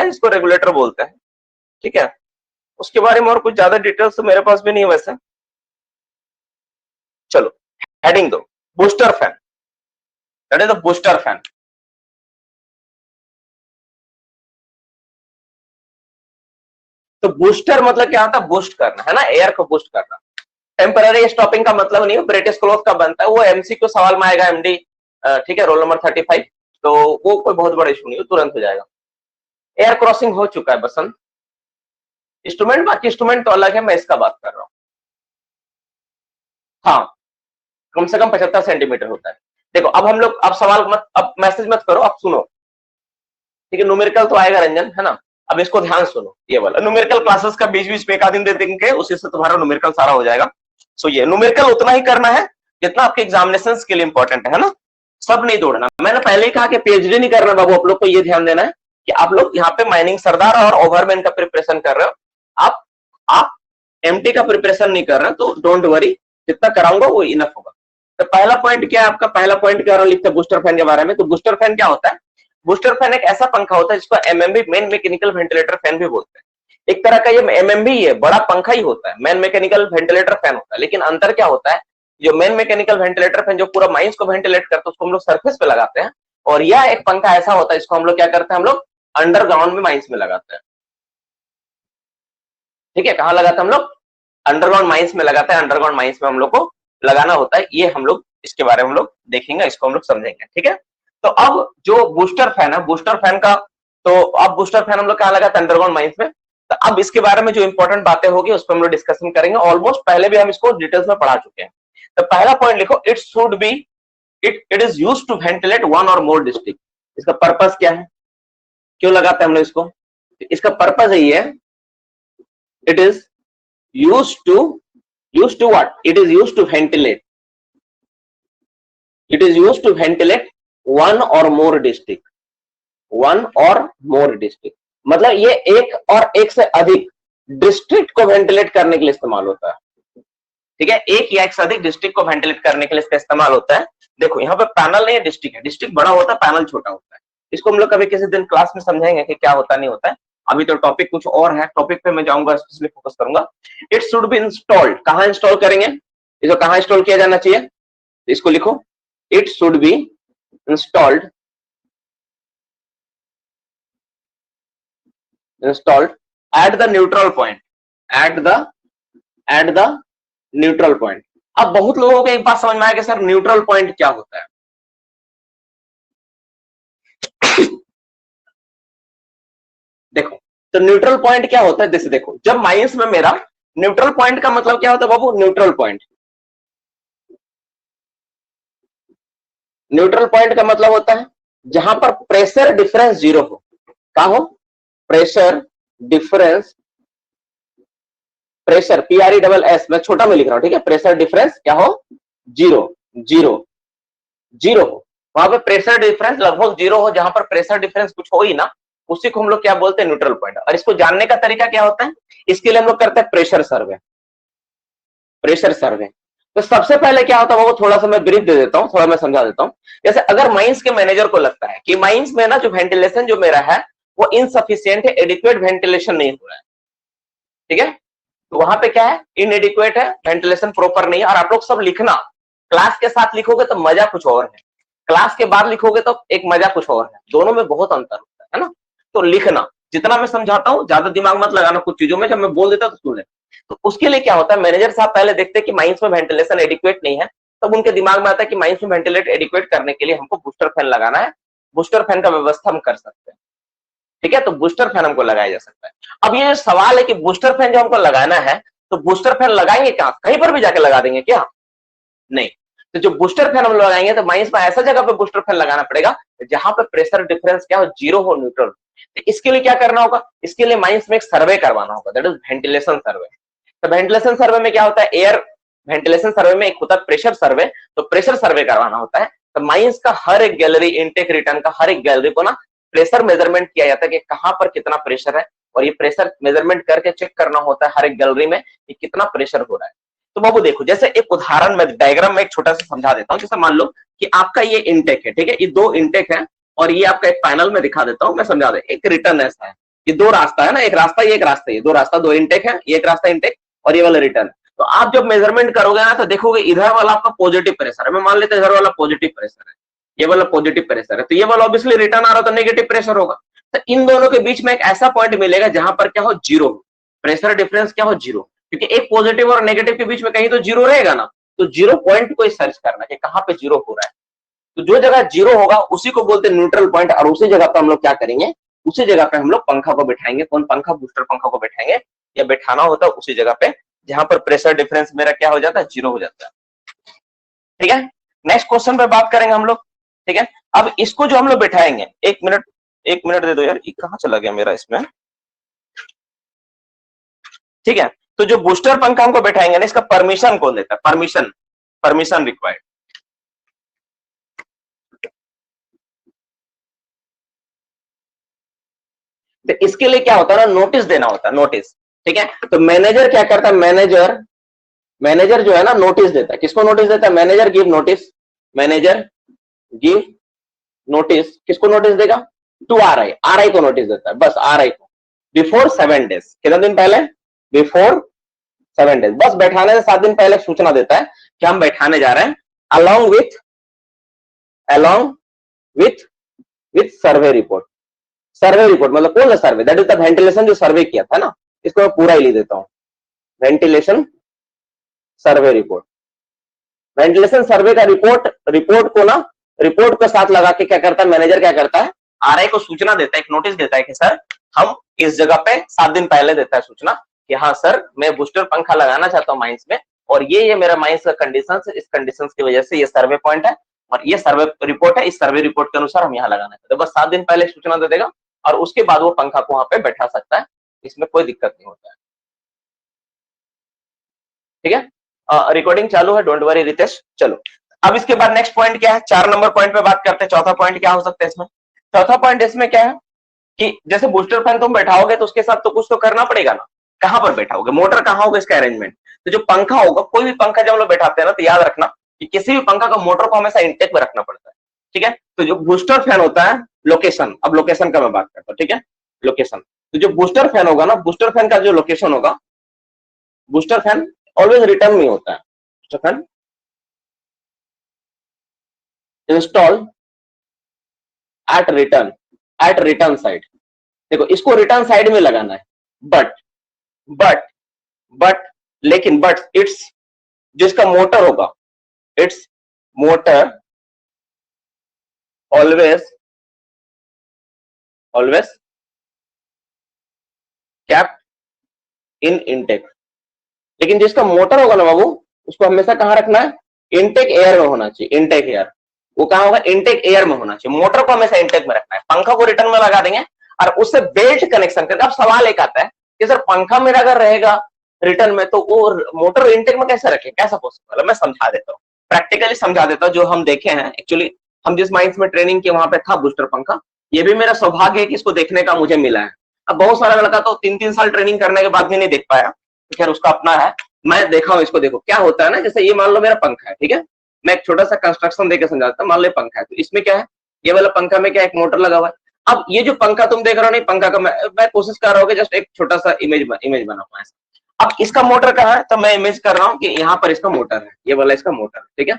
है जिसको रेगुलेटर बोलते हैं, ठीक है। उसके बारे में और कुछ ज्यादा डिटेल्स तो मेरे पास भी नहीं है वैसे। चलो हेडिंग दो, booster fan, that is the booster fan. तो बूस्टर मतलब क्या होता है, बूस्ट करना है ना, एयर को बूस्ट करना। टेम्पररी स्टॉपिंग का मतलब नहीं है, ब्रिटिश क्लोथ का बनता है, वो एमसीक्यू सवाल में आएगा एमडी, ठीक है, रोल नंबर 35, तो वो कोई बहुत बड़ा इशू नहीं है, तुरंत हो जाएगा। एयर क्रॉसिंग हो चुका है बसंत, इंस्ट्रूमेंट, बाकी इंस्ट्रूमेंट तो अलग है, मैं इसका बात कर रहा हूं। हाँ, कम से कम 75 सेंटीमीटर होता है। देखो अब हम लोग, अब सवाल मत, अब मैसेज मत करो, अब सुनो, ठीक है। न्यूमेरिकल तो आएगा रंजन, है ना, अब इसको ध्यान सुनो, ये वाला न्यूमेरिकल क्लासेस का बीच बीच में एक आध दिन दे देंगे, उसी से तुम्हारा न्यूमेरिकल सारा हो जाएगा। सो ये न्यूमेरिकल उतना ही करना है जितना आपके एग्जामिनेशन के लिए इंपॉर्टेंट है ना, सब नहीं दौड़ना। मैंने पहले ही कहा कि पीएचडी नहीं करना बाबू, आप लोग को ये ध्यान देना है कि आप लोग यहाँ पे माइनिंग सरदार और ओवरमैन का प्रिपरेशन कर रहे हो, आप एमटी का प्रिपरेशन नहीं कर रहे, तो डोंट वरी, जितना कराऊंगा वो इनफ होगा। तो पहला पॉइंट क्या है आपका, पहला पॉइंट क्या लिखते हैं बूस्टर फैन के बारे में। तो बूस्टर फैन क्या होता है, बूस्टर फैन एक ऐसा पंखा होता है जिसको MMB, main mechanical ventilator fan भी बोलते हैं। एक तरह का ये एमएमबी है, बड़ा पंखा ही होता है, मेन मैकेनिकल वेंटिलेटर फैन होता है। लेकिन अंतर क्या होता है, जो मेन मैकेनिकल वेंटिलेटर फैन जो पूरा माइंस को वेंटिलेट करते हैं उसको हम लोग सरफेस पे लगाते हैं, और यह एक पंखा ऐसा होता है जिसको हम लोग क्या करते हैं, हम लोग अंडरग्राउंड में माइंस में लगाते हैं, ठीक है। कहाँ लगाते हैं हम लोग, अंडरग्राउंड माइंस में लगाते हैं, अंडरग्राउंड माइंस में हम लोग को लगाना होता है। ये हम लोग इसके बारे में हम लोग देखेंगे, इसको हम लोग समझेंगे, ठीक है। तो अब जो बूस्टर फैन है, बूस्टर फैन का, तो अब बूस्टर फैन हम लोग कहाँ लगाते हैं, अंडरग्राउंड माइंस में। तो अब इसके बारे में जो इंपॉर्टेंट बातें होगी उस पर हम लोग डिस्कशन करेंगे, ऑलमोस्ट पहले भी हम इसको डिटेल्स में पढ़ा चुके हैं। तो पहला पॉइंट लिखो, it should be, it is used to ventilate one or more district. इसका पर्पस क्या है, क्यों लगाते हैं हम लोग इसको, इसका पर्पस यही है, it is used to what, it is used to ventilate, it is used to ventilate one or more district, one or more district, मतलब ये एक और एक से अधिक डिस्ट्रिक्ट को वेंटिलेट करने के लिए इस्तेमाल होता है, ठीक है। एक या एक से अधिक डिस्ट्रिक्ट को वेंटिलेट करने के लिए इसका इस्तेमाल होता है। देखो यहाँ पे पैनल नहीं है, डिस्ट्रिक्ट है, डिस्ट्रिक्ट बड़ा होता है, पैनल छोटा होता है। इसको हम लोग कभी किसी दिन क्लास में समझेंगे कि क्या होता नहीं होता है, अभी तो टॉपिक कुछ और है, टॉपिक पे मैं जाऊंगा, स्पेशली फोकस करूंगा। इट शुड बी इंस्टॉल्ड, कहां इंस्टॉल करेंगे, इसको कहां इंस्टॉल किया जाना चाहिए, इसको लिखो, it should be installed at the neutral point, at the neutral point. अब बहुत लोगों को एक बात समझ में आया कि सर न्यूट्रल पॉइंट क्या होता है। देखो तो न्यूट्रल पॉइंट क्या होता है, जैसे देखो जब माइनस में मेरा न्यूट्रल पॉइंट का मतलब क्या होता है बाबू, न्यूट्रल पॉइंट, न्यूट्रल पॉइंट का मतलब होता है जहां पर प्रेशर डिफरेंस जीरो हो। क्या हो, प्रेशर डिफरेंस, प्रेशर PRESS मैं छोटा में लिख रहा हूं, ठीक है, प्रेशर डिफरेंस क्या हो, जीरो, जीरो जीरो हो, वहां पर प्रेशर डिफरेंस लगभग जीरो हो, जहां पर प्रेशर डिफरेंस कुछ हो ही ना, उसी को हम लोग क्या बोलते हैं, न्यूट्रल पॉइंट। और इसको जानने का तरीका क्या होता है, इसके लिए हम लोग करते हैं प्रेशर सर्वे, प्रेशर सर्वे। तो सबसे पहले क्या होता है वो थोड़ा सा मैं ब्रीफ दे देता हूं, थोड़ा मैं समझा देता हूं। जैसे अगर माइंस के मैनेजर को लगता है कि माइंस में ना जो वेंटिलेशन जो मेरा है वो इनसफिशियंट है, एडिक्वेट वेंटिलेशन नहीं हो रहा है, ठीक है, तो वहां पे क्या है, इनएडिक्वेट है, वेंटिलेशन प्रॉपर नहीं है। और आप लोग सब लिखना, क्लास के साथ लिखोगे तो मजा कुछ और है, क्लास के बाद लिखोगे तो एक मजा कुछ और है, दोनों में बहुत अंतर होता है ना। तो लिखना, जितना मैं समझाता हूं ज्यादा दिमाग मत लगाना कुछ चीजों में, जब मैं बोल देता तो सुन ले। तो उसके लिए क्या होता है, मैनेजर साहब पहले देखते हैं कि माइंस में वेंटिलेशन एडिक्वेट नहीं है, तब उनके दिमाग में आता है कि माइंस में वेंटिलेट एडिक्वेट करने के लिए हमको बूस्टर फैन लगाना है, बूस्टर फैन का व्यवस्था हम कर सकते हैं, ठीक है। तो बूस्टर फैन हमको लगाया जा सकता है। अब ये सवाल है कि बूस्टर फैन जो हमको लगाना है, तो बूस्टर फैन लगाएंगे कहां, कहीं पर भी जाके लगा देंगे क्या, नहीं। तो जो बूस्टर फैन हम लगाएंगे तो माइंस में ऐसा जगह पे बूस्टर फैन लगाना पड़ेगा जहां पे प्रेशर डिफरेंस क्या हो, जीरो हो, न्यूट्रल। तो इसके लिए क्या करना होगा, इसके लिए माइंस में एक सर्वे करवाना होगा, दैट इज वेंटिलेशन सर्वे। तो वेंटिलेशन सर्वे में क्या होता है, एयर वेंटिलेशन सर्वे में एक होता है प्रेशर सर्वे, तो प्रेशर सर्वे करवाना होता है। तो माइंस का हर एक गैलरी, इनटेक रिटर्न का हर एक गैलरी को ना प्रेशर मेजरमेंट किया जाता है कि कहां पर कितना प्रेशर है, और ये प्रेशर मेजरमेंट करके चेक करना होता है हर एक गैलरी में कि कितना प्रेशर हो रहा है। तो बाबू देखो, जैसे एक उदाहरण में डायग्राम में एक छोटा सा समझा देता हूं। जैसे मान लो कि आपका ये इंटेक है, ठीक है, ये दो इंटेक है, और ये आपका एक पैनल में दिखा देता हूं मैं, समझा दे। एक रिटर्न ऐसा है, ये दो रास्ता है ना, एक रास्ता ये, एक रास्ता ये, दो रास्ता, दो इनटेक है, ये एक रास्ता इनटेक और ये वाला रिटर्न। तो आप जब मेजरमेंट करोगे ना तो देखोगे इधर वाला आपका पॉजिटिव प्रेशर है, मैं मान लेते हैं इधर वाला पॉजिटिव प्रेशर है, ये वाला पॉजिटिव प्रेशर है, तो ये वाला ऑब्वियसली रिटर्न आ रहा हो तो नेगेटिव प्रेशर होगा। तो इन दोनों के बीच में एक ऐसा पॉइंट मिलेगा जहां पर क्या हो, जीरो, प्रेशर डिफरेंस क्या हो, जीरो, क्योंकि एक पॉजिटिव और नेगेटिव के बीच में कहीं तो जीरो रहेगा ना, तो जीरो पॉइंट को सर्च करना कि कहां पे जीरो हो रहा है। तो जो जगह जीरो होगा उसी को बोलते हैं न्यूट्रल पॉइंट, और उसी जगह पे हम लोग क्या करेंगे, उसी जगह पे हम लोग पंखा को बिठाएंगे। कौन पंखा, बूस्टर पंखा को बिठाएंगे, या बिठाना होता है उसी जगह पे जहां पर प्रेशर डिफरेंस मेरा क्या हो जाता है, जीरो हो जाता है। ठीक है, नेक्स्ट क्वेश्चन पे बात करेंगे हम लोग। ठीक है, अब इसको जो हम लोग बिठाएंगे, एक मिनट दे दो यार, ये कहां चला गया मेरा इसमें। ठीक है, तो जो बूस्टर पंखा हमको बैठाएंगे ना, इसका परमिशन कौन देता है, परमिशन रिक्वायर्ड। तो इसके लिए क्या होता है ना, नोटिस देना होता है, नोटिस। ठीक है, तो मैनेजर क्या करता है, मैनेजर जो है ना नोटिस देता है। किसको नोटिस देता है, manager give notice, manager give notice, किसको नोटिस देगा, टू आरआई को नोटिस देता है, बस आरआई को, बिफोर 7 डेज, कितने दिन पहले, बिफोर 7 डेज, बस बैठाने से 7 दिन पहले सूचना देता है कि हम बैठाने जा रहे हैं, along with survey report. Survey report मतलब कौन सा सर्वे, दैट इज द वेंटिलेशन, जो सर्वे किया था ना, इसको मैं पूरा ही लिख देता हूं, वेंटिलेशन सर्वे रिपोर्ट। वेंटिलेशन सर्वे का रिपोर्ट को ना, रिपोर्ट के साथ लगा के क्या करता है मैनेजर, क्या करता है आरआई को सूचना देता है, एक नोटिस देता है कि सर हम इस जगह पे 7 दिन पहले देता है सूचना कि हाँ सर मैं बूस्टर पंखा लगाना चाहता हूँ माइंस में, और ये मेरा माइंस का कंडीशन, इस कंडीशन की वजह से ये सर्वे पॉइंट है और ये सर्वे रिपोर्ट है, इस सर्वे रिपोर्ट के अनुसार हम यहाँ लगाना चाहते हैं। बस 7 दिन पहले सूचना दे देगा और उसके बाद वो पंखा को वहां पे बैठा सकता है, इसमें कोई दिक्कत नहीं होता है। ठीक है, रिकॉर्डिंग चालू है, डोंट वरी रितेश। चलो अब इसके बाद नेक्स्ट पॉइंट क्या है, 4 नंबर पॉइंट पे बात करते हैं। चौथा पॉइंट क्या हो सकता है इसमें, चौथा पॉइंट इसमें क्या है कि जैसे बूस्टर फैन तुम बैठाओगे तो उसके साथ तो कुछ तो करना पड़ेगा ना, कहां पर बैठाओगे, मोटर कहां होगा, इसका अरेंजमेंट। तो जो पंखा होगा, कोई भी पंखा जब हम लोग बैठाते हैं ना, तो याद रखना कि किसी भी पंखा का मोटर को हमेशा इंटेक में रखना पड़ता है। ठीक है, तो जो बूस्टर फैन होता है, लोकेशन, अब लोकेशन का मैं बात करता हूँ। ठीक है, लोकेशन, तो जो बूस्टर फैन होगा ना, बूस्टर फैन का जो लोकेशन होगा, बूस्टर फैन ऑलवेज रिटर्न में होता है, booster fan install at return side. देखो इसको रिटर्न साइड में लगाना है, बट लेकिन इट्स, जिसका मोटर होगा, it's motor always kept in intake. लेकिन जिसका मोटर होगा ना बाबू, उसको हमेशा कहां रखना है, इनटेक एयर में होना चाहिए, इनटेक एयर। वो कहां होगा, इनटेक एयर में होना चाहिए। मोटर को हमेशा इनटेक में रखना है, पंखा को रिटर्न में लगा देंगे और उससे बेल्ट कनेक्शन करके। अब सवाल एक आता है कि सर पंखा मेरा अगर रहेगा रिटर्न में तो वो मोटर इनटेक में कैसे रखे, कैसा पॉसिबल है, मैं समझा देता हूँ, प्रैक्टिकली समझा देता हूँ। जो हम देखे हैं एक्चुअली, हम जिस माइंस में ट्रेनिंग किए वहां पे था बूस्टर पंखा, ये भी मेरा सौभाग्य है कि इसको देखने का मुझे मिला है। अब बहुत सारा लड़का तो 3-3 साल ट्रेनिंग करने के बाद भी नहीं देख पाया, तो खैर उसका अपना है, मैं देखा हूं इसको। देखो क्या होता है ना, जैसे ये मान लो मेरा पंखा है, ठीक है, मैं एक छोटा सा कंस्ट्रक्शन देकर समझाता हूं। मान लो पंखा है, तो इसमें क्या है, ये वाला पंखा में क्या एक मोटर लगा हुआ है। अब ये जो पंखा तुम देख रहे हो, नहीं पंखा का मैं कोशिश कर रहा हूँ कि जस्ट एक छोटा सा इमेज बना पाए। अब इसका मोटर कहाँ है, तो मैं इमेज कर रहा हूँ कि यहाँ पर इसका मोटर है, ये वाला इसका मोटर, ठीक है।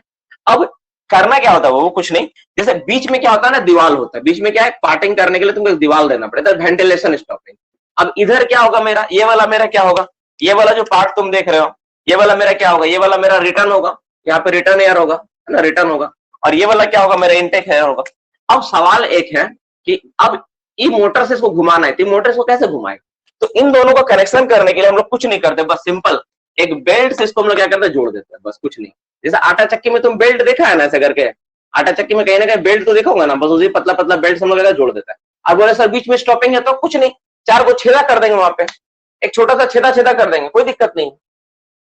अब करना क्या होता है, वो कुछ नहीं, जैसे बीच में क्या होता है ना, दीवार होता है, बीच में क्या है, पार्टिंग करने के लिए तुमको एक दीवार देना पड़ेगा, वेंटिलेशन स्टॉपिंग। अब इधर क्या होगा मेरा, ये वाला मेरा क्या होगा, ये वाला जो पार्ट तुम देख रहे हो, ये वाला मेरा क्या होगा, ये वाला मेरा रिटर्न होगा, यहाँ पे रिटर्न एयर होगा, है ना, रिटर्न होगा। और ये वाला क्या होगा, मेरा इनटेक एयर होगा। अब सवाल एक है कि अब ये मोटर से इसको घुमाना है, तो मोटर इसको कैसे घुमाएगा। तो इन दोनों का कनेक्शन करने के लिए हम लोग कुछ नहीं करते, बस सिंपल एक बेल्ट से इसको हम लोग क्या करते हैं, जोड़ देते हैं, बस कुछ नहीं। जैसे आटा चक्की में तुम बेल्ट देखा है ना, ऐसे करके आटा चक्की में कहीं ना कहीं बेल्ट तो देखा होगा ना, बस उसी पतला पतला बेल्ट हम लोग जोड़ देता है। अब बोले सर बीच में स्टॉपिंग है, तो कुछ नहीं, 4 को छेदा कर देंगे, वहां पे एक छोटा सा छेदा कर देंगे, कोई दिक्कत नहीं,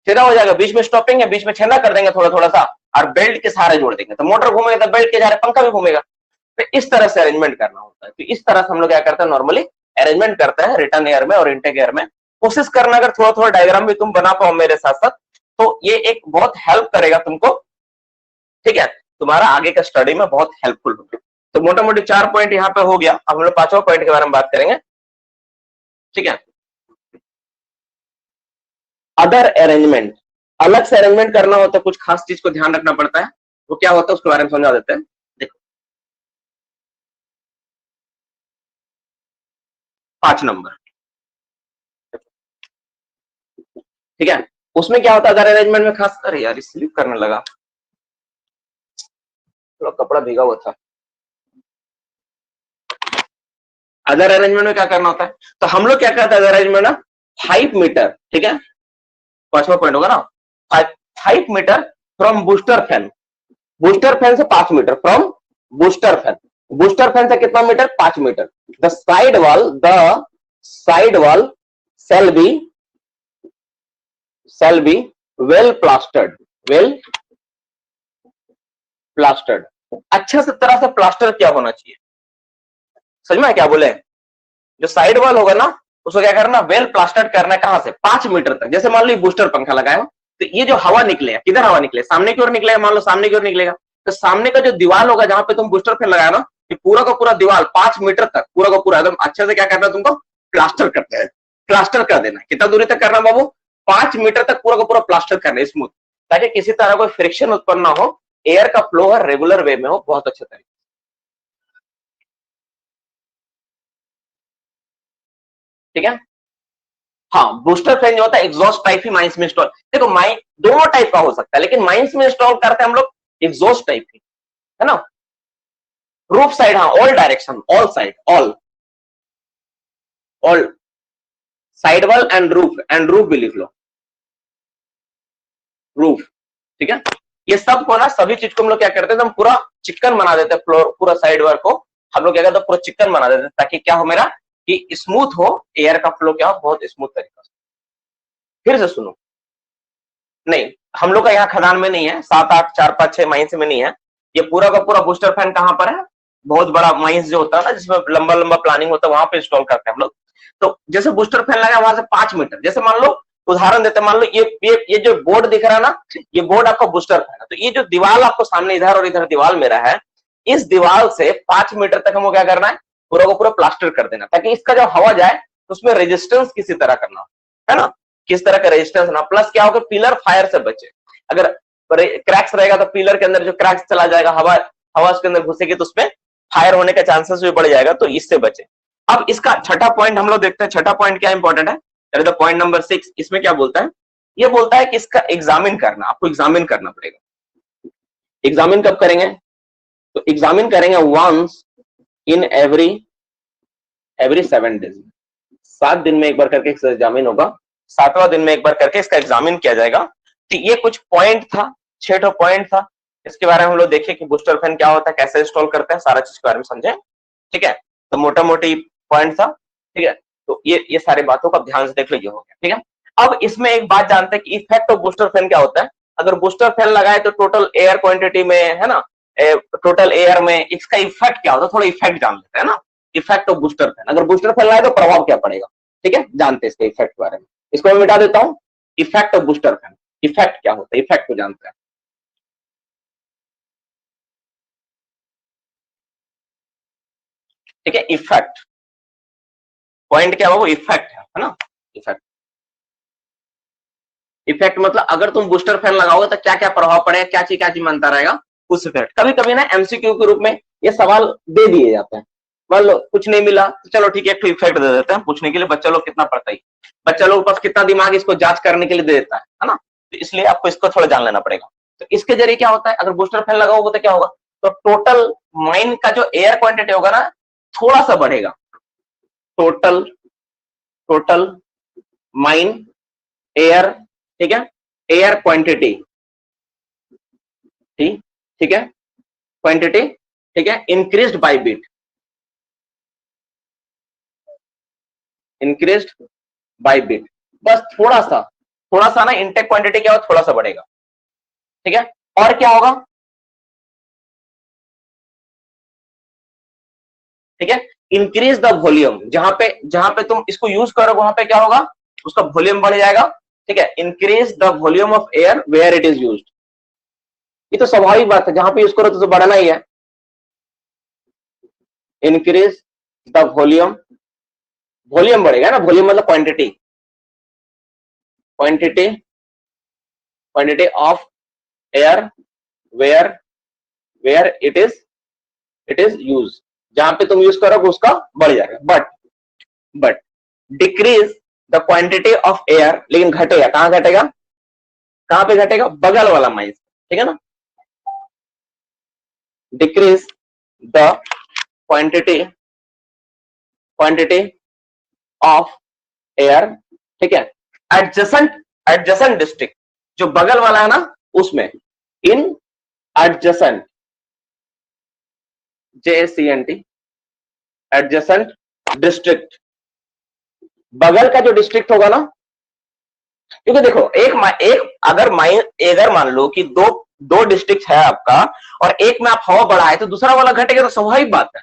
छेदा हो जाएगा। बीच में स्टॉपिंग है, बीच में छेदा कर देंगे थोड़ा सा, और बेल्ट के सहारे जोड़ देंगे, तो मोटर घूमेगा तो बेल्ट के सहारे पंखा भी घूमेगा। तो इस तरह से अरेंजमेंट करना होता है। तो इस तरह से हम लोग क्या करते हैं, नॉर्मली अरेंजमेंट करते हैं रिटर्न एयर में और इनटेक एयर में। कोशिश करना अगर थोड़ा डायग्राम भी तुम बना पाओ मेरे साथ साथ, तो ये एक बहुत हेल्प करेगा तुमको, ठीक है, तुम्हारा आगे का स्टडी में बहुत हेल्पफुल होगा। तो मोटा मोटी 4 पॉइंट यहाँ पे हो गया। अब हम लोग 5वां पॉइंट के बारे में बात करेंगे। ठीक है। अदर अरेंजमेंट, अलग से अरेंजमेंट करना होता है, कुछ खास चीज को ध्यान रखना पड़ता है, वो क्या होता है उसके बारे में समझा देते हैं। देखो 5 नंबर, ठीक है। उसमें क्या होता है अदर अरेंजमेंट में खास, अरे यार स्लिप करने लगा, थोड़ा कपड़ा भीगा हुआ था। अदर अरेंजमेंट में क्या करना होता है, तो हम लोग क्या करते हैं अदर अरेंजमेंट ना, 5 मीटर, ठीक है, 5वां पॉइंट होगा ना, 5 metre from booster fan, booster fan से 5 metre from booster fan, booster fan से कितना metre, 5 metre. The side wall shall be well plastered, अच्छे से तरह से प्लास्टर क्या होना चाहिए, समझ में क्या बोले, जो साइड वॉल होगा ना उसको क्या करना, वेल प्लास्टर्ड करना है, कहां से, 5 मीटर तक। जैसे मान लो बूस्टर पंखा लगाया हो, तो ये जो हवा निकलेगा, किधर हवा निकले, सामने की ओर निकलेगा, मान लो सामने की ओर निकलेगा, तो सामने का जो दीवार होगा जहां पे तुम बूस्टर फैन लगाया ना, ये पूरा का पूरा दीवार 5 मीटर तक पूरा का पूरा एकदम अच्छे से क्या करना है तुमको, प्लास्टर करते हैं, प्लास्टर कर देना। कितना दूरी तक करना बाबू, 5 मीटर तक पूरा का पूरा प्लास्टर करना है स्मूथ, ताकि किसी तरह कोई फ्रिक्शन उत्पन्न ना हो, एयर का फ्लो है रेगुलर वे में हो, बहुत अच्छे तरीके। ठीक है। हाँ, बूस्टर फैन जो होता है एग्जॉस्ट टाइप ही माइंस में इंस्टॉल, देखो माइन दोनों टाइप का हो सकता है, लेकिन माइंस में इंस्टॉल करते हैं हम लोग एग्जॉस्ट टाइप की, है ना। रूफ साइड, हाँ, all direction, all side, all side wall and roof भी लिख लो, रूफ, ठीक है। ये सब को ना, सभी चीज को हम लोग क्या करते हैं, हम पूरा चिकन बना देते हैं, फ्लोर पूरा साइड वर्क को हम लोग क्या करते हैं, पूरा चिकन बना देते हैं, ताकि क्या हो मेरा, कि स्मूथ हो, एयर का फ्लो क्या हो, बहुत स्मूथ तरीका से। फिर से सुनो, नहीं हम लोग का यहाँ खदान में नहीं है, 7 8 4 5 6 माइंस में नहीं है, ये पूरा का पूरा बूस्टर फैन कहाँ पर है, बहुत बड़ा माइंस जो होता है ना, जिसमें लंबा लंबा प्लानिंग होता है, वहां पे इंस्टॉल करते हैं हम लोग। तो जैसे बूस्टर फैन लगा वहां से 5 मीटर, जैसे मान लो उदाहरण देते, मान लो ये जो बोर्ड दिख रहा है ना, ये बोर्ड आपका बूस्टर फैन है, तो ये जो दीवार आपको सामने इधर और इधर दीवार मेरा है, इस दीवार से 5 मीटर तक हमको क्या करना है, पूरा को पूरा प्लास्टर कर देना, ताकि इसका जब हवा जाए तो उसमें रेजिस्टेंस किसी तरह करना, है ना, किस तरह का रेजिस्टेंस ना, प्लस क्या होगा, पिलर फायर से बचे। अगर क्रैक्स रहेगा तो पिलर के अंदर जो क्रैक्स चला जाएगा, हवा हवा उसके अंदर घुसेगी तो उसमें फायर होने का चांसेस भी बढ़ जाएगा, तो इससे बचे। अब इसका छठा पॉइंट हम लोग देखते हैं, छठा पॉइंट क्या इंपॉर्टेंट है, पॉइंट नंबर 6, इसमें क्या बोलता है, ये बोलता है कि इसका एग्जामिन करना, आपको एग्जामिन करना पड़ेगा। एग्जामिन कब करेंगे, तो एग्जामिन करेंगे वंस इन एवरी 7 डेज, 7 दिन में एक बार करके इसका एग्जामिन होगा, 7वां दिन में एक बार करके इसका एग्जामिन किया जाएगा। तो ये कुछ पॉइंट था, 6 पॉइंट था, इसके बारे में हम लोग देखिए कि बूस्टर फैन क्या होता है, कैसे इंस्टॉल करते हैं, सारा चीज के बारे में समझे, ठीक है। तो मोटा मोटी पॉइंट था, ठीक है। तो ये सारी बातों का ध्यान से देख लीजिए, हो गया, ठीक है। अब इसमें एक बात जानते हैं कि इफेक्ट ऑफ बूस्टर फैन क्या होता है। अगर बूस्टर फैन लगाए तो टोटल एयर क्वांटिटी में, है ना, टोटल एयर में इसका इफेक्ट क्या होता है, थोड़ा इफेक्ट जान लेते हैं ना, इफेक्ट ऑफ बूस्टर फैन। अगर बूस्टर फैन लगाए तो प्रभाव क्या पड़ेगा, ठीक है, जानते हैं इसके इफेक्ट के बारे में। इसको मैं मिटा देता हूं, effect of booster fan, effect क्या होता है, इफेक्ट को जानते हैं, ठीक है। इफेक्ट पॉइंट क्या वो इफेक्ट है ना, इफेक्ट, इफेक्ट मतलब अगर तुम बूस्टर फैन लगाओगे तो क्या क्या प्रभाव पड़ेगा, क्या चीज बनता रहेगा, उस इफेक्ट। कभी कभी ना एमसीक्यू के रूप में ये सवाल दे दिए जाते हैं, मान लो कुछ नहीं मिला तो चलो ठीक है, एक इफेक्ट दे देते हैं पूछने के लिए, बच्चा लोग कितना पढ़ता ही, बच्चा लोग पास कितना दिमाग इसको जांच करने के लिए दे देता है ना, तो इसलिए आपको इसको थोड़ा जान लेना पड़ेगा। तो इसके जरिए क्या होता है, अगर बूस्टर फैन लगाओगे तो क्या होगा, तो टोटल माइन का जो एयर क्वांटिटी होगा ना, थोड़ा सा बढ़ेगा, टोटल टोटल माइन एयर, ठीक है, एयर क्वांटिटी, ठीक है, क्वांटिटी, ठीक है, increased by bit, increased by bit, बस थोड़ा सा ना इनटेक क्वांटिटी क्या होगा, थोड़ा सा बढ़ेगा, ठीक है। और क्या होगा, ठीक है, इंक्रीज द वॉल्यूम, जहां पे तुम इसको यूज करोगे वहां पे क्या होगा, उसका वॉल्यूम बढ़ जाएगा, ठीक है। Increase the volume of air where it is used, ये तो स्वाभाविक बात है, जहां पे यूज करो तो बढ़ना ही है। इंक्रीज द वॉल्यूम वॉल्यूम बढ़ेगा ना, वॉल्यूम मतलब quantity, quantity quantity of air where where it is use, जहां पे तुम यूज करोगे उसका बढ़ जाएगा। But decrease the quantity of air, लेकिन घटेगा, कहां घटेगा, कहां पे घटेगा, बगल वाला माइंस, ठीक है ना। Decrease the quantity of air, ठीक है, एडजेसेंट डिस्ट्रिक्ट, जो बगल वाला है ना उसमें, इन एडजेसेंट, JACNT, एडजेसेंट डिस्ट्रिक्ट, बगल का जो डिस्ट्रिक्ट होगा ना, क्योंकि देखो एक अगर मान लो कि दो डिस्ट्रिक्ट है आपका और एक में आप हवा बढ़ाए तो दूसरा वाला घटेगा, तो स्वाभाविक बात है,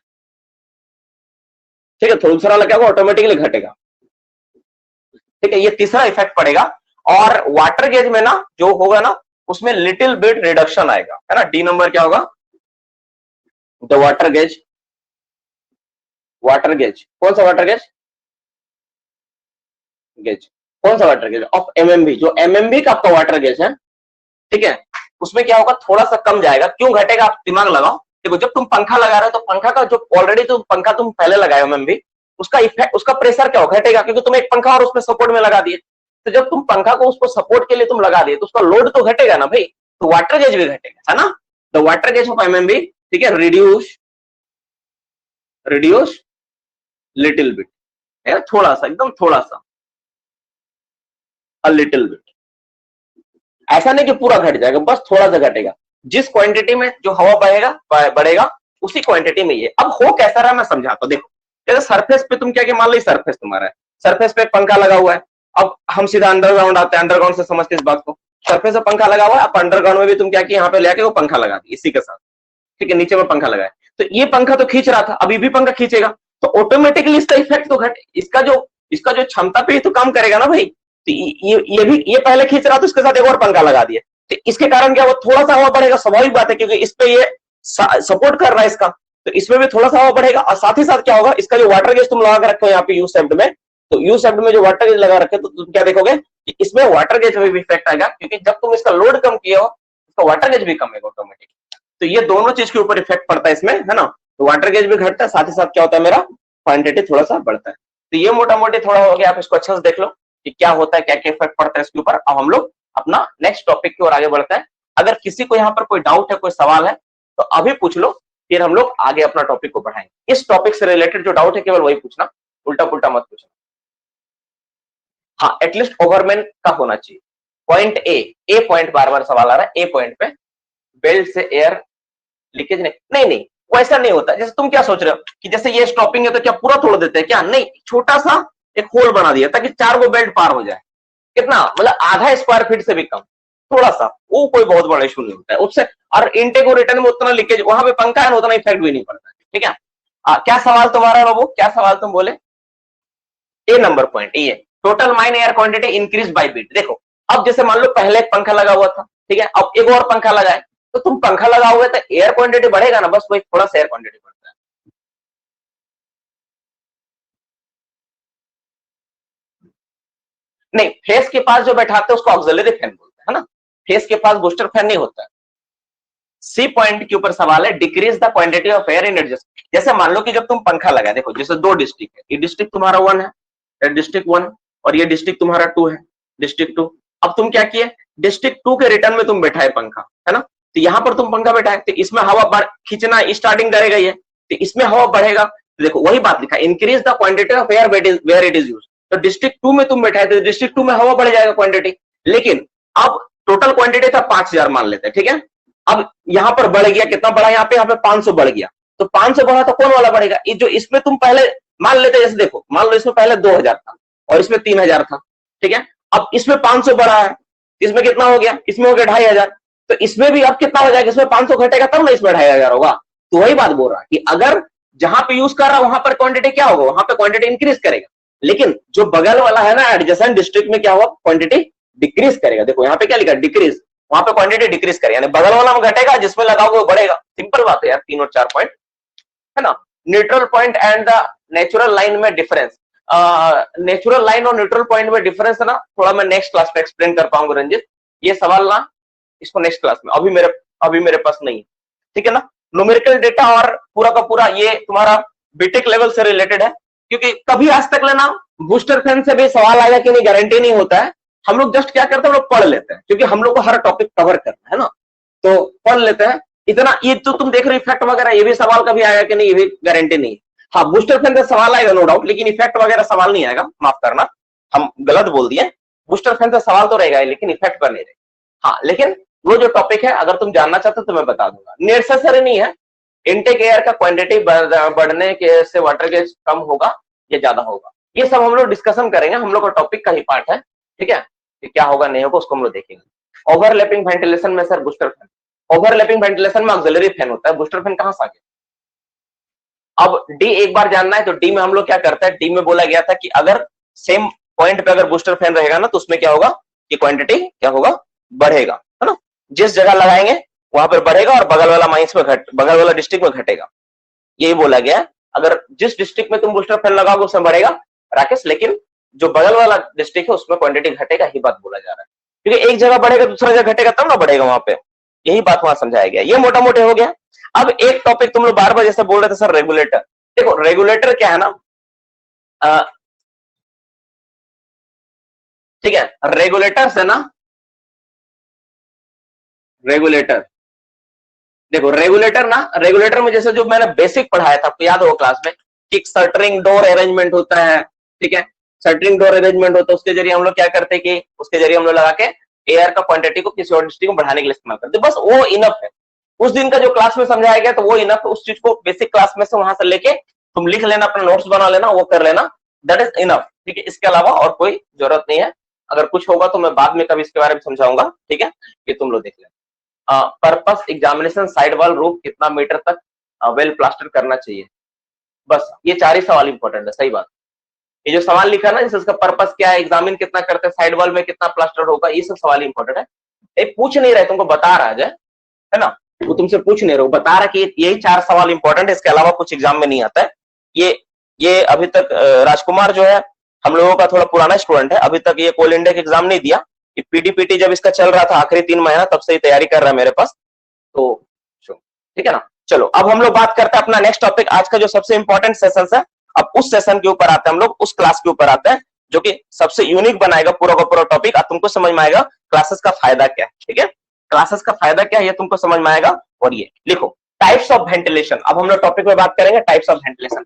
ठीक है, तो दूसरा वाला क्या होगा, ऑटोमेटिकली घटेगा, ठीक है। ये तीसरा इफेक्ट पड़ेगा। और वाटर गेज में ना जो होगा ना उसमें लिटिल बिट रिडक्शन आएगा, है ना। डी नंबर क्या होगा, द वाटर गेज कौन सा वाटर गेज कौन सा वाटर गेज ऑफ MMB, जो MMB का आपका वाटर गेज है, ठीक है, उसमें क्या होगा, थोड़ा सा कम जाएगा। क्यों घटेगा, आप दिमाग लगाओ। देखो जब तुम पंखा लगा रहे हो तो पंखा का जो ऑलरेडी तो पंखा तुम पहले लगाए MMB, उसका इफेक्ट, उसका प्रेशर क्या होगा, घटेगा, क्योंकि तुम एक पंखा और उसमें सपोर्ट में लगा दिए। तो जब तुम पंखा को उसको सपोर्ट के लिए तुम लगा दिए तो उसका लोड तो घटेगा ना भाई, तो वाटर गेज भी घटेगा, है ना। The water gauge of MMB, ठीक है, रिड्यूस लिटिल बिट, है थोड़ा सा, एकदम थोड़ा सा, अ लिटिल बिट, ऐसा नहीं कि पूरा घट जाएगा, बस थोड़ा सा घटेगा। जिस क्वांटिटी में जो हवा बढ़ेगा उसी क्वांटिटी में ये। अब हो कैसा रहा मैं समझाता हूं। देखो जैसे सरफेस पे तुम क्या मान लो सरफेस तुम्हारा है, सरफेस पे पंखा लगा हुआ है। अब हम सीधा अंडरग्राउंड आते हैं, अंडरग्राउंड से समझते इस बात को। सरफेस पे पंखा लगा हुआ है, अब अंडरग्राउंड में भी तुम क्या किया, यहाँ पे लेके वो पंखा लगा दी इसी के साथ, ठीक है, नीचे में पंखा लगाया। तो ये पंखा तो खींच रहा था, अभी भी पंखा खींचेगा, तो ऑटोमेटिकली इसका इफेक्ट तो घटे, इसका जो क्षमता पे ही तो काम करेगा ना भाई। तो ये पहले खींच रहा था, उसके साथ एक और पंखा लगा दिया, तो इसके कारण क्या, वो थोड़ा सा हवा बढ़ेगा, स्वाभाविक बात है, क्योंकि इस पे ये सपोर्ट कर रहा है इसका, तो इसमें भी थोड़ा सा हवा बढ़ेगा। और साथ ही साथ क्या होगा, इसका जो वाटर गेज तुम लगा के रखे हो यहाँ पे यू शेप्ड में, तो यू शेप्ड में जो वाटर गेज लगा रखे तो तुम क्या देखोगे कि इसमें वाटर गेज में भी इफेक्ट आएगा, क्योंकि जब तुम इसका लोड कम किए हो इसका वाटर गेज भी कम है ऑटोमेटिक। तो ये दोनों चीज के ऊपर इफेक्ट पड़ता है इसमें, है ना। तो वाटर गेज भी घटता है, साथ ही साथ क्या होता है, मेरा क्वांटिटी थोड़ा सा बढ़ता है। तो ये मोटा मोटी थोड़ा हो गया, आप इसको अच्छे से देख लो कि क्या होता है, क्या क्या इफेक्ट पड़ता है इसके ऊपर। अब हम लोग अपना नेक्स्ट टॉपिक की ओर आगे बढ़ते हैं। अगर किसी को यहाँ पर कोई डाउट है, कोई सवाल है तो अभी पूछ लो, फिर हम लोग आगे अपना टॉपिक को बढ़ाएंगे। इस टॉपिक से रिलेटेड जो डाउट है केवल वही पूछना, उल्टा पुल्टा मत पूछना। हाँ, एटलीस्ट ओवरमैन का होना चाहिए। पॉइंट ए पॉइंट बार बार सवाल आ रहा है, ए पॉइंट पे बेल्ट से एयर लीकेज नहीं, वैसा नहीं होता। जैसे तुम क्या सोच रहे हो कि जैसे ये स्टॉपिंग है तो क्या पूरा तोड़ देते हैं क्या, नहीं, छोटा सा एक होल बना दिया ताकि 4 गो बेल्ट पार हो जाए। कितना, मतलब आधा स्क्वायर फीट से भी कम, थोड़ा सा, वो कोई बहुत बड़ा इशू नहीं होता है उससे। और इनटेक और रिटर्न में उतना लीकेज, वहां पे पंखा है ना, उतना इफेक्ट भी नहीं पड़ता है, ठीक है। क्या सवाल तुम्हारा बाबू, क्या सवाल तुम बोले। ए नंबर पॉइंट ये total mine air quantity increase by bit. देखो अब जैसे मान लो पहले एक पंखा लगा हुआ था, ठीक है, अब एक और पंखा लगाए तो तुम पंखा लगा हुआ तो एयर क्वांटिटी बढ़ेगा ना, बस वही थोड़ा सा एयर क्वांटिटी बढ़ता है। नहीं, फेस के पास जो बैठाते हैं उसको ऑक्सिलरी फैन बोलते हैं, है ना। फेस के पास बूस्टर फैन नहीं होता है। सी पॉइंट के ऊपर सवाल है, decrease the quantity of air in adjust. जैसे मान लो कि जब तुम पंखा लगाए, देखो जैसे 2 डिस्ट्रिक्ट है, ये डिस्ट्रिक्ट तुम्हारा 1 है, डिस्ट्रिक्ट 1, और ये डिस्ट्रिक्ट तुम्हारा 2 है, डिस्ट्रिक्ट 2। अब तुम क्या किए, डिस्ट्रिक्ट 2 के रिटर्न में तुम बैठाए पंखा, है ना। तो यहाँ पर तुम पंखा बैठाए तो इसमें हवा खींचना स्टार्टिंग करेगा ये, तो इसमें हवा बढ़ेगा। तो देखो वही बात लिखा, increase the quantity of air where it is use. तो डिस्ट्रिक्ट 2 में तुम बैठाए तो डिस्ट्रिक्ट 2 में हवा बढ़ जाएगा क्वांटिटी। लेकिन अब टोटल क्वांटिटी था 5000 मान लेते हैं, ठीक है। अब यहाँ पर बढ़ गया, कितना बढ़ा, यहाँ पे 500 बढ़ गया। तो 500 बढ़ा तो कौन वाला बढ़ेगा, ये जो इसमें तुम पहले मान लेते, जैसे देखो मान लो इसमें पहले 2000 था और इसमें 3000 था, ठीक है। अब इसमें 500 बढ़ा है, इसमें कितना हो गया, इसमें हो गया 2500। तो इसमें भी अब कितना हो जाएगा, इसमें 500 घटेगा तब ना इसमें 2500 होगा। तो वही बात बोल रहा है कि अगर जहां पे यूज कर रहा है वहां पर क्वांटिटी क्या होगा, वहां पे क्वांटिटी इंक्रीज करेगा, लेकिन जो बगल वाला है ना एडजेसेंट डिस्ट्रिक्ट में क्या होगा, क्वांटिटी डिक्रीज करेगा। देखो यहाँ पे क्या लिखा, डिक्रीज, वहां पे क्वांटिटी डिक्रीज करेगा, यानी बगल वाला में घटेगा, जिसमें लगाओगे वो बढ़ेगा। सिंपल बात है यार, 3 और 4 पॉइंट, है ना। Neutral point and the natural line में डिफरेंस। नेचुरल लाइन और न्यूट्रल पॉइंट में डिफरेंस है ना, थोड़ा मैं नेक्स्ट क्लास में एक्सप्लेन कर पाऊंगा रंजित, ये सवाल ना इसको नेक्स्ट क्लास में, अभी मेरे पास नहीं है, ठीक है ना। न्यूमेरिकल डेटा और पूरा का पूरा ये तुम्हारा बीटेक लेवल से रिलेटेड है, क्योंकि कभी आज तक लेना बूस्टर फैन से भी सवाल आएगा कि नहीं गारंटी नहीं होता है। हम लोग जस्ट क्या करते हैं, हम लोग पढ़ लेते हैं, क्योंकि हम लोग को हर टॉपिक कवर करना है ना, तो पढ़ लेते हैं इतना। ये तो तुम देख रहे इफेक्ट वगैरह, ये भी सवाल कभी आएगा कि नहीं, ये भी गारंटी नहीं है। हाँ, बूस्टर फैन से सवाल आएगा नो डाउट, लेकिन इफेक्ट वगैरह सवाल नहीं आएगा, माफ करना हम गलत बोल दिए। बूस्टर फैन से सवाल तो रहेगा लेकिन इफेक्ट पर नहीं रहेगा। हाँ, लेकिन वो जो टॉपिक है अगर तुम जानना चाहते हो तो मैं बता दूंगा, नेसेसरी नहीं है। इनटेक एयर का क्वांटिटी बढ़ने के से वाटर गेज कम होगा या ज्यादा होगा, ये सब हम लोग डिस्कशन करेंगे, हम लोग का टॉपिक का ही पार्ट है, ठीक है। कि क्या होगा नहीं होगा उसको हम लोग देखेंगे। ओवरलैपिंग वेंटिलेशन में sir booster fan, overlapping ventilation में ऑक्सिलरी फैन होता है, बूस्टर फैन कहां से आ गया। अब डी एक बार जानना है तो डी में हम लोग क्या करते हैं, डी में बोला गया था कि अगर सेम पॉइंट पे अगर बूस्टर फैन रहेगा ना तो उसमें क्या होगा कि क्वांटिटी क्या होगा, बढ़ेगा, है ना। जिस जगह लगाएंगे वहां पर बढ़ेगा और बगल वाला माइंस में बगल वाला डिस्ट्रिक्ट में घटेगा, यही बोला गया। अगर जिस डिस्ट्रिक्ट में तुम बूस्टर फैन लगाओगे उसमें बढ़ेगा राकेश, लेकिन जो बगल वाला डिस्ट्रिक्ट है उसमें क्वांटिटी घटेगा, ही बात बोला जा रहा है। क्योंकि एक जगह बढ़ेगा दूसरा जगह घटेगा तब ना बढ़ेगा वहां पे, यही बात वहां समझाया गया। ये मोटा मोटे हो गया। अब एक टॉपिक तुम लोग बार बार जैसे बोल रहे थे सर रेगुलेटर, देखो रेगुलेटर क्या है ना, ठीक है, रेगुलेटर से ना, रेगुलेटर देखो रेगुलेटर ना, रेगुलेटर में जैसे जो मैंने बेसिक पढ़ाया था आपको याद होगा क्लास में कि शटरिंग डोर अरेंजमेंट होता है, ठीक है, शटरिंग डोर अरेंजमेंट होता है, उसके जरिए हम लोग क्या करते हैं कि उसके जरिए हम लोग लगा के एयर का क्वांटिटी को किसी और डिस्ट्रिक्ट में बढ़ाने के लिए इस्तेमाल करते, बस वो इनफ है। उस दिन का जो क्लास में समझाया गया तो वो इनफ है, उस चीज को बेसिक क्लास में से वहां से लेके तुम लिख लेना, अपना नोट्स बना लेना, वो कर लेना, दैट इज इनफ, ठीक है। इसके अलावा और कोई जरूरत नहीं है। अगर कुछ होगा तो मैं बाद में कभी इसके बारे में समझाऊंगा, ठीक है, ये तुम लोग देख लेना। Purpose examination side wall roof कितना मीटर तक वेल प्लास्टर करना चाहिए, बस ये 4 ही सवाल इंपॉर्टेंट है, सही बात। ये जो सवाल लिखा ना, इसका पर्पस क्या है, एग्जामिन कितना करते हैं, साइड वॉल में कितना प्लास्टर होगा, ये सब सवाल इंपॉर्टेंट है। एक पूछ नहीं रहे, तुमको बता रहा है ना, वो तुमसे पूछ नहीं रहे, बता रहा कि यही 4 सवाल इंपॉर्टेंट है, इसके अलावा कुछ एग्जाम में नहीं आता है। ये अभी तक राजकुमार जो है हम लोगों का थोड़ा पुराना स्टूडेंट है, अभी तक ये कोल इंडिया का एग्जाम नहीं दिया। पीडीपीटी जब इसका चल रहा था आखिरी 3 महीना, तब से ही तैयारी कर रहा है मेरे पास, तो ठीक है ना। चलो अब हम लोग बात करते हैं अपना नेक्स्ट टॉपिक, आज का जो सबसे इंपॉर्टेंट सेशन है। अब उस सेशन के ऊपर आते हैं हम लोग, उस क्लास के ऊपर आते हैं जो कि सबसे यूनिक बनाएगा पूरा का पूरा टॉपिक। अब तुमको समझ में आएगा क्लासेस का फायदा क्या है, ठीक है, क्लासेस का फायदा क्या है ये तुमको समझ में आएगा। और ये लिखो टाइप्स ऑफ वेंटिलेशन, अब हम लोग टॉपिक में बात करेंगे टाइप्स ऑफ वेंटिलेशन।